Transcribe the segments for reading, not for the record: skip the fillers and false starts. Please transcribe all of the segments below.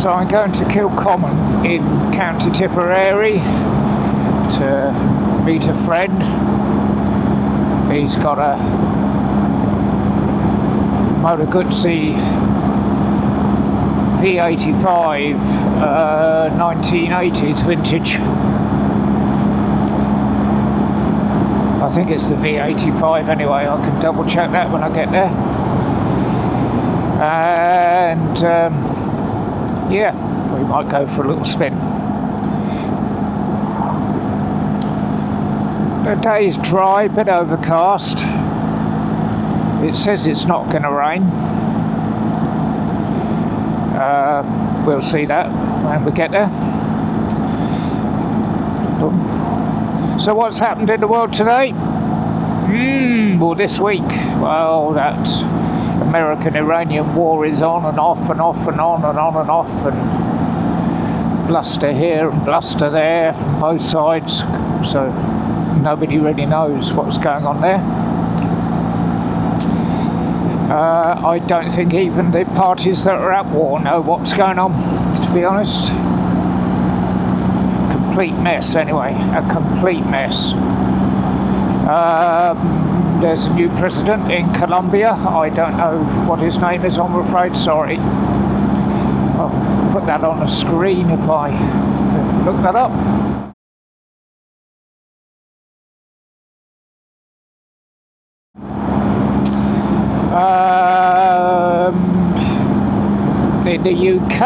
So I'm going to Kilcommon in County Tipperary to meet a friend. He's got a Motor Guzzi V85 1980s vintage. I think it's the V85 anyway. I can double check that when I get there. And yeah, we might go for a little spin. The day's dry, bit overcast. It says it's not going to rain. We'll see that when we get there. So what's happened in the world today? Well, this week, well, that American-Iranian war is on and off and off and on and on and off, and bluster here and bluster there from both sides, so nobody really knows what's going on there. I don't think even the parties that are at war know what's going on, to be honest. Complete mess anyway, a complete mess. There's a new president in Colombia. I don't know what his name is, I'm afraid, sorry. I'll put that on the screen if I look that up. In the UK,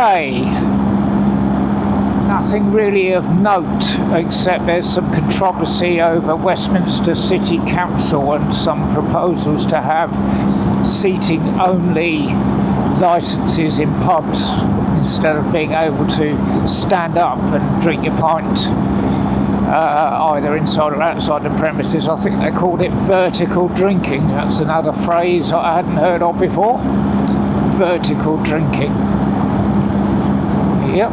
nothing really of note, except there's some controversy over Westminster City Council and some proposals to have seating only licences in pubs instead of being able to stand up and drink your pint either inside or outside the premises. I think they called it vertical drinking. That's another phrase I hadn't heard of before. Vertical drinking. Yep.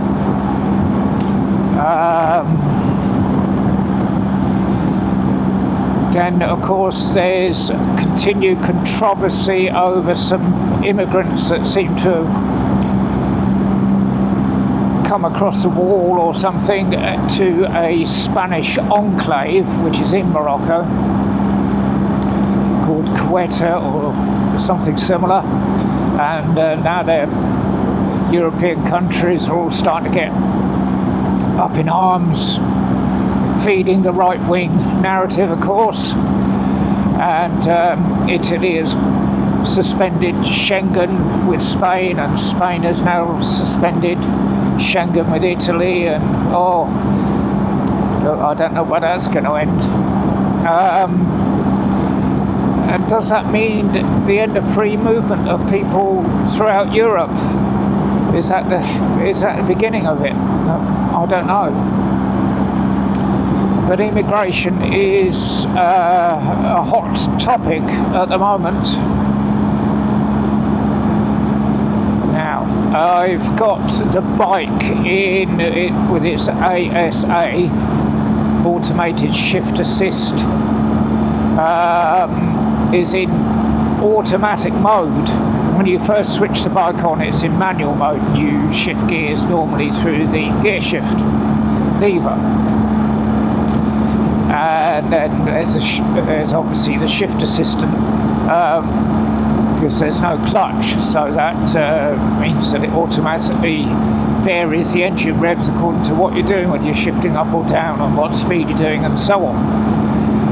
Then, of course, there's continued controversy over some immigrants that seem to have come across the wall or something to a Spanish enclave, which is in Morocco, called Quetta or something similar. And now the European countries are all starting to get up in arms, feeding the right-wing narrative, of course. And Italy has suspended Schengen with Spain, and Spain has now suspended Schengen with Italy, and I don't know where that's going to end. And does that mean the end of free movement of people throughout Europe? Is that the beginning of it? I don't know. But immigration is a hot topic at the moment. Now, I've got the bike in it with its ASA, automated shift assist, is in automatic mode. When you first switch the bike on, it's in manual mode. You shift gears normally through the gear shift lever. And then there's obviously the shift assistant, because there's no clutch, so that means that it automatically varies the engine revs according to what you're doing when you're shifting up or down and what speed you're doing and so on.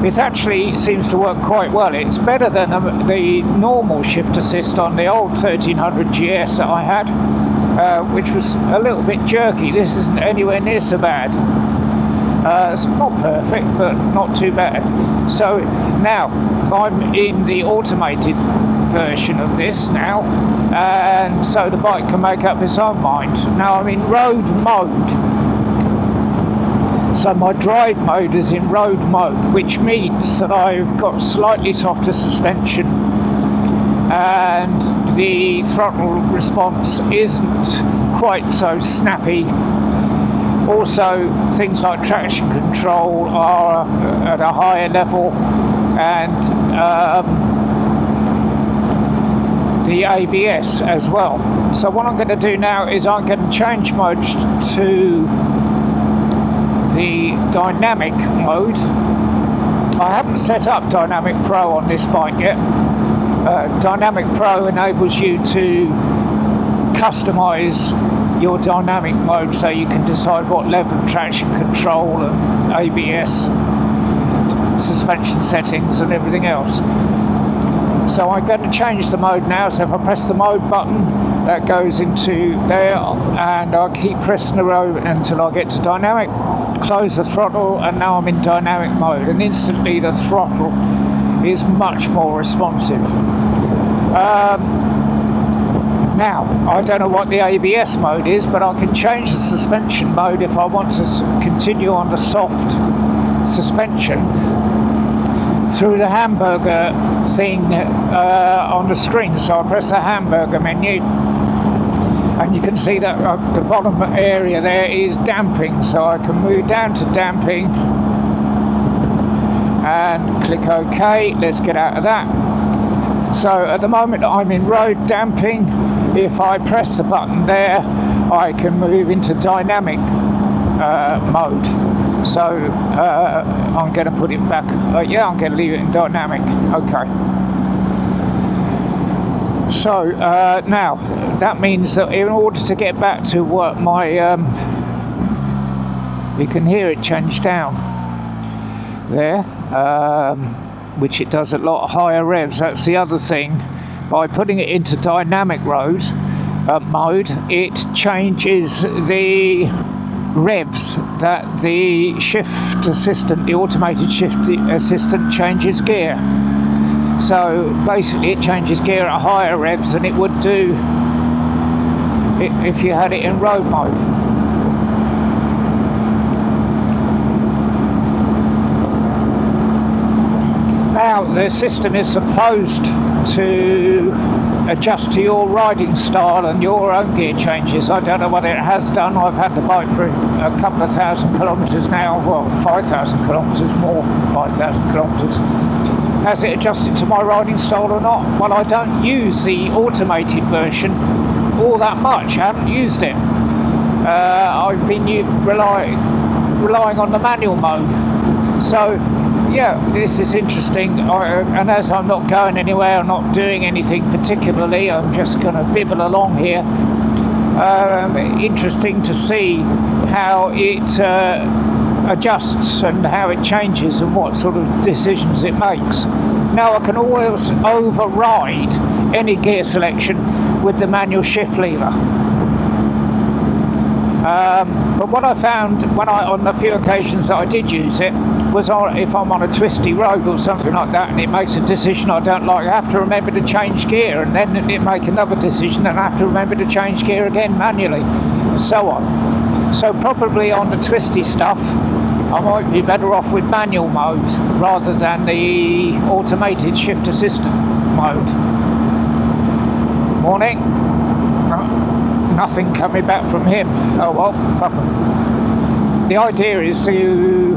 It actually seems to work quite well. It's better than the normal shift assist on the old 1300 GS that I had, which was a little bit jerky. This isn't anywhere near so bad. It's not perfect, but not too bad. So now I'm in the automated version of this now, and so the bike can make up its own mind. Now I'm in road mode. So my drive mode is in road mode, which means that I've got slightly softer suspension and the throttle response isn't quite so snappy. Also, things like traction control are at a higher level, and the ABS as well. So what I'm going to do now is I'm going to change mode to the dynamic mode. I haven't set up Dynamic Pro on this bike yet. Dynamic Pro enables you to customize your dynamic mode, so you can decide what level of traction control and ABS, suspension settings and everything else. So I'm going to change the mode now. So if I press the mode button, that goes into there, and I'll keep pressing the road until I get to dynamic. Close the throttle, and now I'm in dynamic mode, and instantly the throttle is much more responsive. Now, I don't know what the ABS mode is, but I can change the suspension mode if I want to continue on the soft suspension through the hamburger thing on the screen. So I press the hamburger menu, and you can see that the bottom area there is damping, so I can move down to damping and click OK. Let's get out of that. So at the moment I'm in road damping. If I press the button there, I can move into dynamic mode. So I'm going to put it back. Yeah, I'm going to leave it in dynamic. Okay. So now that means that in order to get back to what my you can hear it change down there, which it does at a lot higher revs. That's the other thing. By putting it into dynamic mode, it changes the revs that the shift assistant, the automated shift assistant, changes gear. So basically it changes gear at higher revs than it would do if you had it in road mode. Now the system is supposed to adjust to your riding style and your own gear changes. I don't know what it has done. I've had the bike for a couple of thousand kilometres now, well 5,000 kilometres, more than 5,000 kilometres. Has it adjusted to my riding style or not? Well, I don't use the automated version all that much. I haven't used it. I've been relying on the manual mode. So yeah, this is interesting, and as I'm not going anywhere, I'm not doing anything particularly, I'm just going to bibble along here. Interesting to see how it adjusts and how it changes and what sort of decisions it makes. Now I can always override any gear selection with the manual shift lever. But what I found on a few occasions that I did use it was if I'm on a twisty road or something like that and it makes a decision I don't like, I have to remember to change gear, and then it make another decision and I have to remember to change gear again manually, and so on. So probably on the twisty stuff I might be better off with manual mode rather than the automated shift assistant mode. Morning. Nothing coming back from him. Oh well, fuck him. The idea is to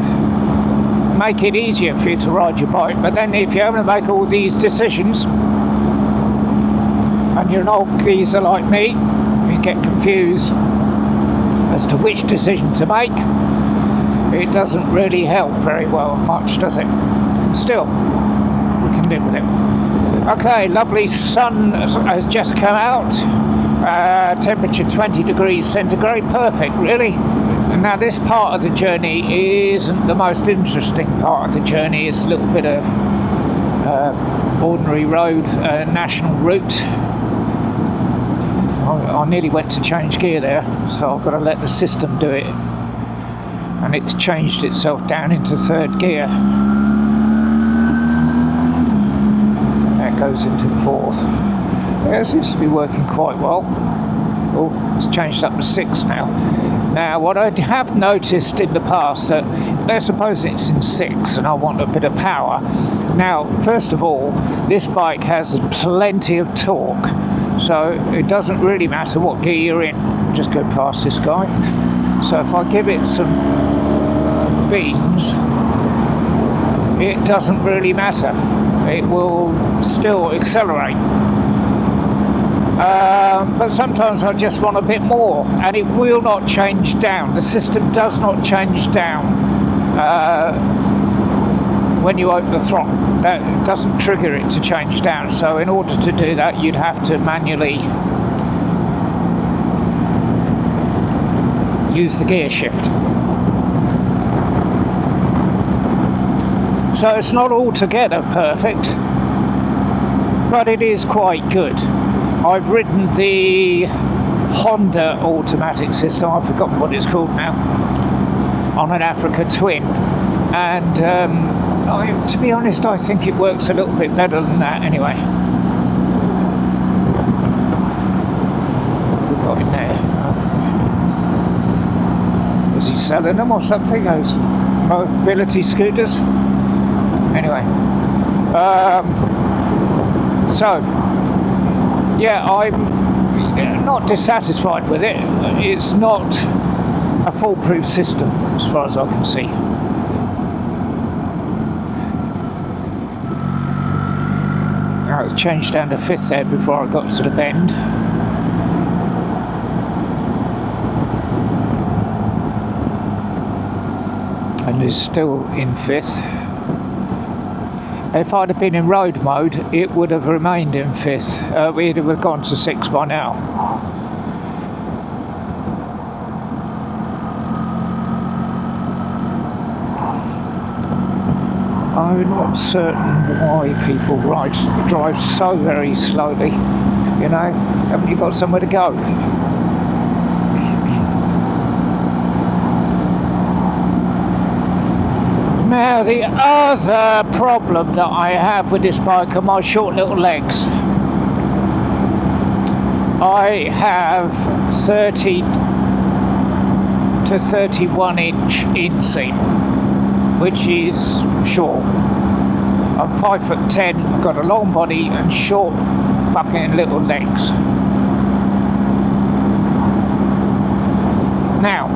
make it easier for you to ride your bike, but then if you're having to make all these decisions and you're an old geezer like me, you get confused as to which decision to make. It doesn't really help very well much, does it? Still, we can live with it. Okay, lovely sun has just come out. Temperature 20 degrees centigrade, perfect really. Now this part of the journey isn't the most interesting part of the journey. It's a little bit of ordinary road, national route. I nearly went to change gear there, so I've got to let the system do it, and it's changed itself down into third gear. That goes into fourth. Yeah, it seems to be working quite well. Oh, it's changed up to 6 now. Now, what I have noticed in the past, that let's suppose it's in 6 and I want a bit of power. Now, first of all, this bike has plenty of torque, so it doesn't really matter what gear you're in. Just go past this guy. So if I give it some beans, it doesn't really matter. It will still accelerate. But sometimes I just want a bit more, and it will not change down. The system does not change down when you open the throttle. That doesn't trigger it to change down. So in order to do that, you'd have to manually use the gear shift. So it's not altogether perfect, but it is quite good. I've ridden the Honda automatic system, I've forgotten what it's called now, on an Africa Twin, and to be honest, I think it works a little bit better than that anyway. What we got in there? Is he selling them or something? Those mobility scooters? Anyway, so yeah, I'm not dissatisfied with it. It's not a foolproof system as far as I can see. I changed down to 5th there before I got to the bend. And is still in 5th. If I'd have been in road mode, it would have remained in 5th. We'd have gone to 6 by now. I'm not certain why people drive so very slowly. You know, haven't you got somewhere to go? Now, the other problem that I have with this bike are my short little legs. I have 30 to 31 inch inseam, which is short. I'm 5'10", I've got a long body and short fucking little legs. Now,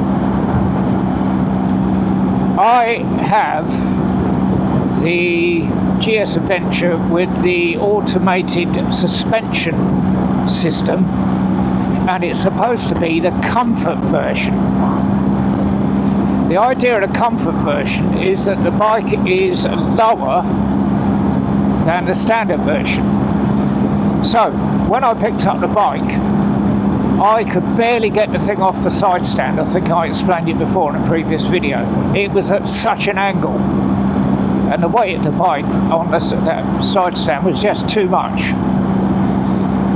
I have the GS Adventure with the automated suspension system, and it's supposed to be the comfort version. The idea of the comfort version is that the bike is lower than the standard version. So when I picked up the bike, I could barely get the thing off the side stand. I think I explained it before in a previous video. It was at such an angle, and the weight of the bike on that side stand was just too much.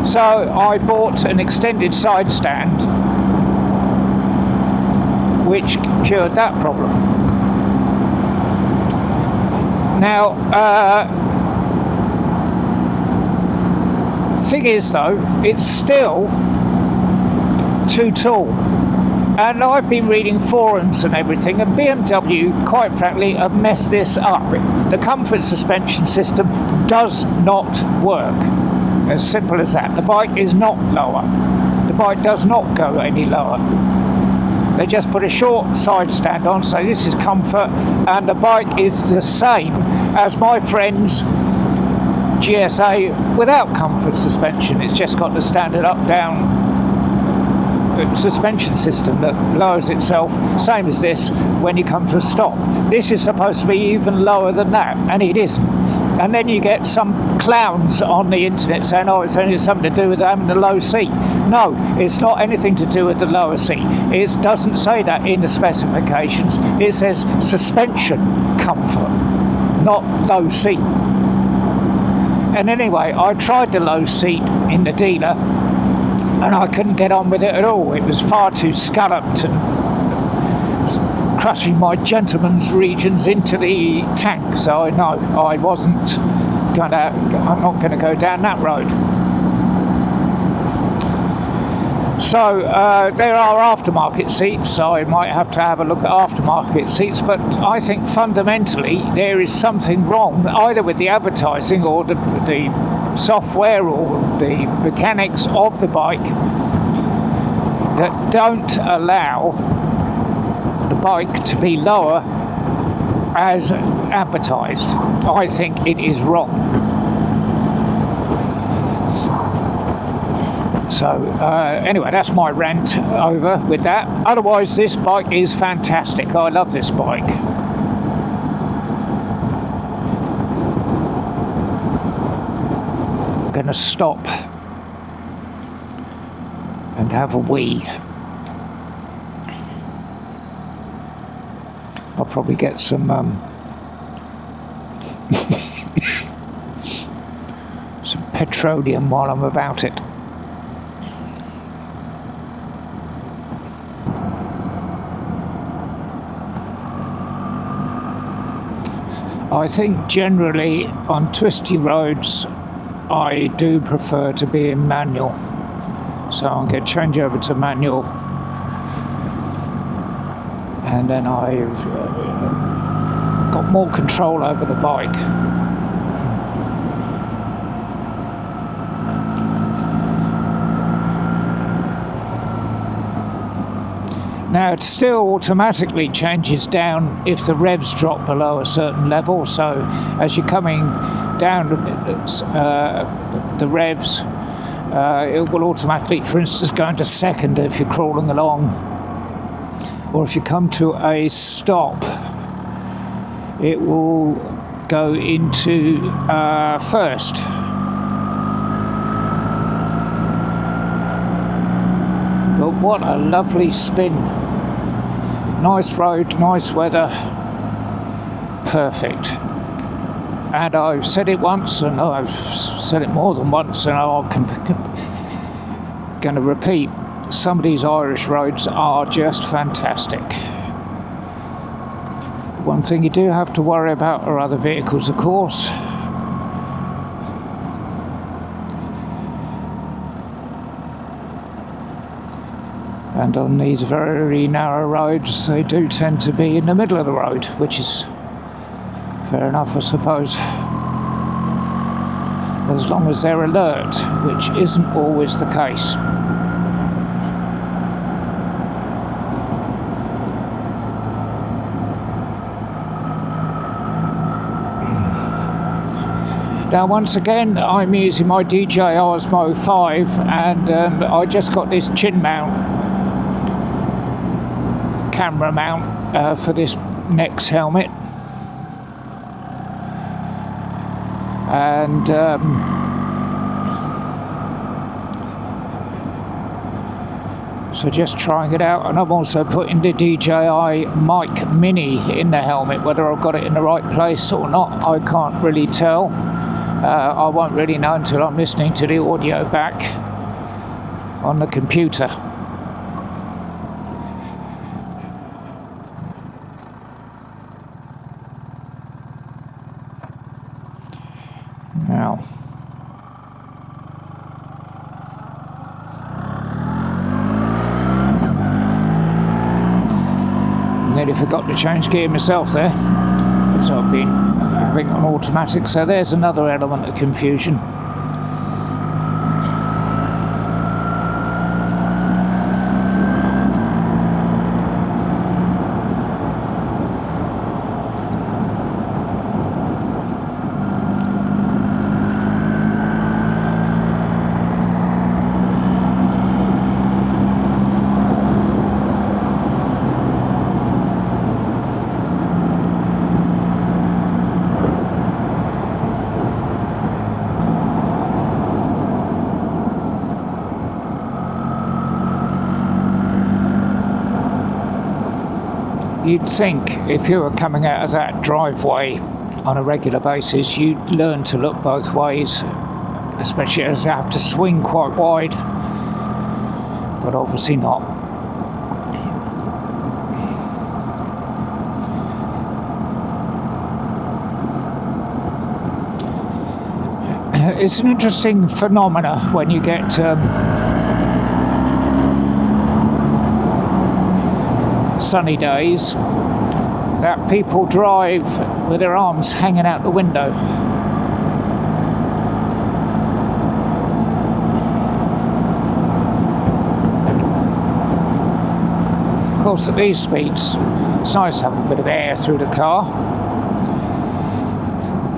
So I bought an extended side stand, which cured that problem. Now, thing is though, it's still too tall, and I've been reading forums and everything, and BMW, quite frankly, have messed this up. The comfort suspension system does not work. As simple as that. The bike is not lower. The bike does not go any lower. They just put a short side stand on, so this is comfort, and the bike is the same as my friend's GSA without comfort suspension. It's just got the standard up-down suspension system that lowers itself, same as this, when you come to a stop. This is supposed to be even lower than that, and it isn't. And then you get some clowns on the internet saying, oh, it's only something to do with having the low seat. No, it's not anything to do with the lower seat. It doesn't say that in the specifications. It says suspension comfort, not low seat. And anyway, I tried the low seat in the dealer, and I couldn't get on with it at all. It was far too scalloped and crushing my gentleman's regions into the tank. So I know I'm not gonna go down that road. So there are aftermarket seats, so I might have to have a look at aftermarket seats, but I think fundamentally there is something wrong either with the advertising or the software or the mechanics of the bike that don't allow the bike to be lower as advertised. I think it is wrong. So anyway, that's my rant over with that. Otherwise, this bike is fantastic. I love this bike. I'm going to stop and have a wee. I'll probably get some some petroleum while I'm about it. I think generally on twisty roads I do prefer to be in manual, so I'm going to change over to manual, and then I've got more control over the bike. Now it still automatically changes down if the revs drop below a certain level, so as you're coming down the revs, it will automatically, for instance, go into second if you're crawling along, or if you come to a stop it will go into first. But what a lovely spin. Nice road, nice weather, perfect. And I've said it once, and I've said it more than once, and I'm going to repeat, some of these Irish roads are just fantastic. One thing you do have to worry about are other vehicles, of course. And on these very narrow roads, they do tend to be in the middle of the road, which is fair enough, I suppose. As long as they're alert, which isn't always the case. Now once again, I'm using my DJI Osmo 5, and I just got this chin mount, camera mount for this next helmet, and so just trying it out. And I'm also putting the DJI mic mini in the helmet. Whether I've got it in the right place or not, I can't really tell. I won't really know until I'm listening to the audio back on the computer. Now, nearly forgot to change gear myself there, as I've been having an automatic, so there's another element of confusion. You'd think if you were coming out of that driveway on a regular basis, you'd learn to look both ways, especially as you have to swing quite wide, but obviously not. It's an interesting phenomena when you get sunny days, that people drive with their arms hanging out the window. Of course, at these speeds, it's nice to have a bit of air through the car.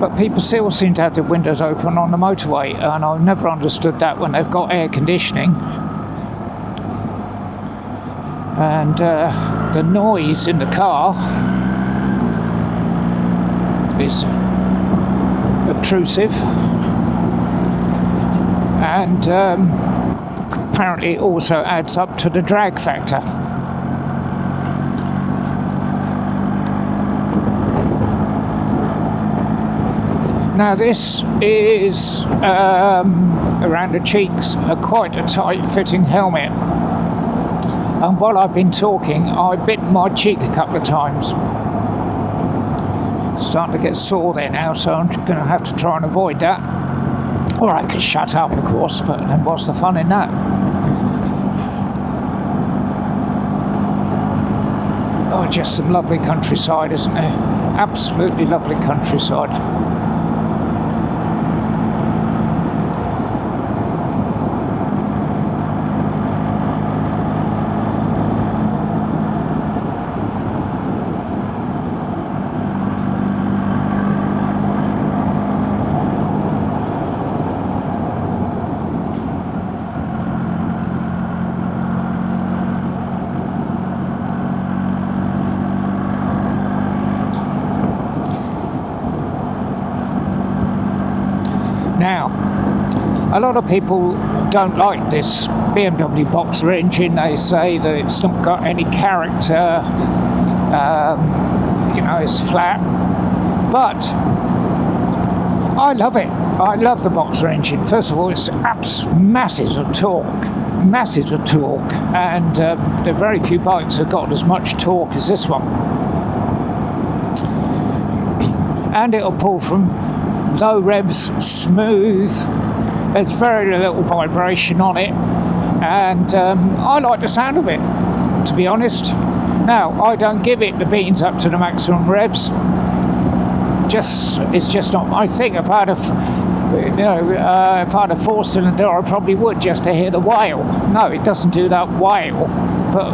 But people still seem to have the windows open on the motorway, and I've never understood that when they've got air conditioning. And the noise in the car is obtrusive, and apparently it also adds up to the drag factor. Now this is around the cheeks, quite a tight fitting helmet, and while I've been talking I bit my cheek a couple of times. Starting to get sore there now, so I'm going to have to try and avoid that. Or I could shut up, of course, but then what's the fun in that? Oh, just some lovely countryside, isn't there? Absolutely lovely countryside. Now, a lot of people don't like this BMW Boxer engine. They say that it's not got any character, it's flat. But I love it. I love the Boxer engine. First of all, it's massive of torque, and there are very few bikes that have got as much torque as this one. And it'll pull from low revs, smooth. There's very little vibration on it, and I like the sound of it, to be honest. Now, I don't give it the beans up to the maximum revs. It's just not my thing. If I had a four-cylinder, I probably would, just to hear the wail. No, it doesn't do that wail, but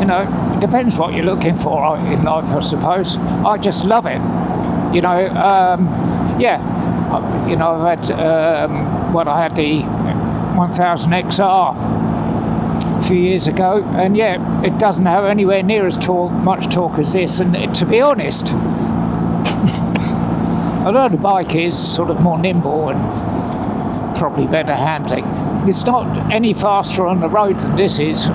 it depends what you're looking for in life, I suppose. I just love it. I've had I had the 1000 XR a few years ago, and it doesn't have anywhere near as much torque as this. And to be honest, although the bike is sort of more nimble and probably better handling, it's not any faster on the road than this is,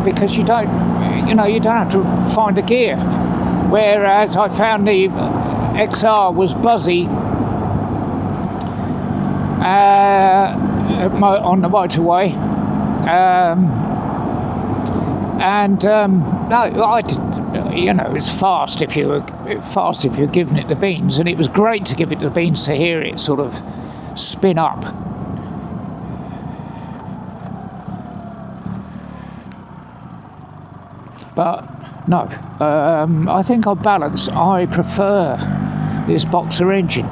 because you don't have to find a gear. Whereas I found the XR was buzzy on the motorway, it's fast if you're giving it the beans, and it was great to give it the beans to hear it sort of spin up. But no, I think on balance I prefer this Boxer engine.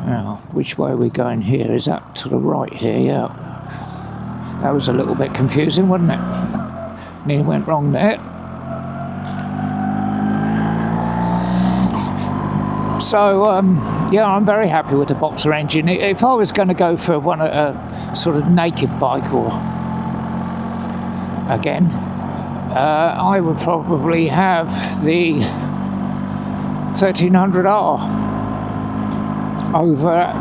Now, which way are we going here? Is that to the right here? Yeah. That was a little bit confusing, wasn't it? Nearly went wrong there. So, I'm very happy with the Boxer engine. If I was going to go for a sort of naked bike again, I would probably have the 1300R over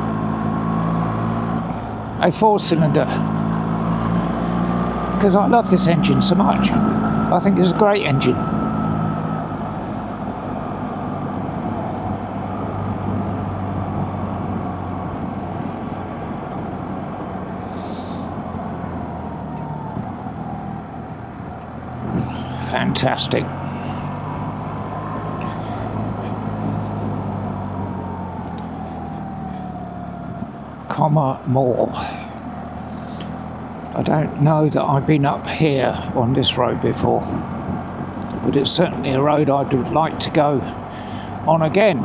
a four-cylinder, because I love this engine so much. I think it's a great engine. Fantastic. More. I don't know that I've been up here on this road before, but it's certainly a road I would like to go on again.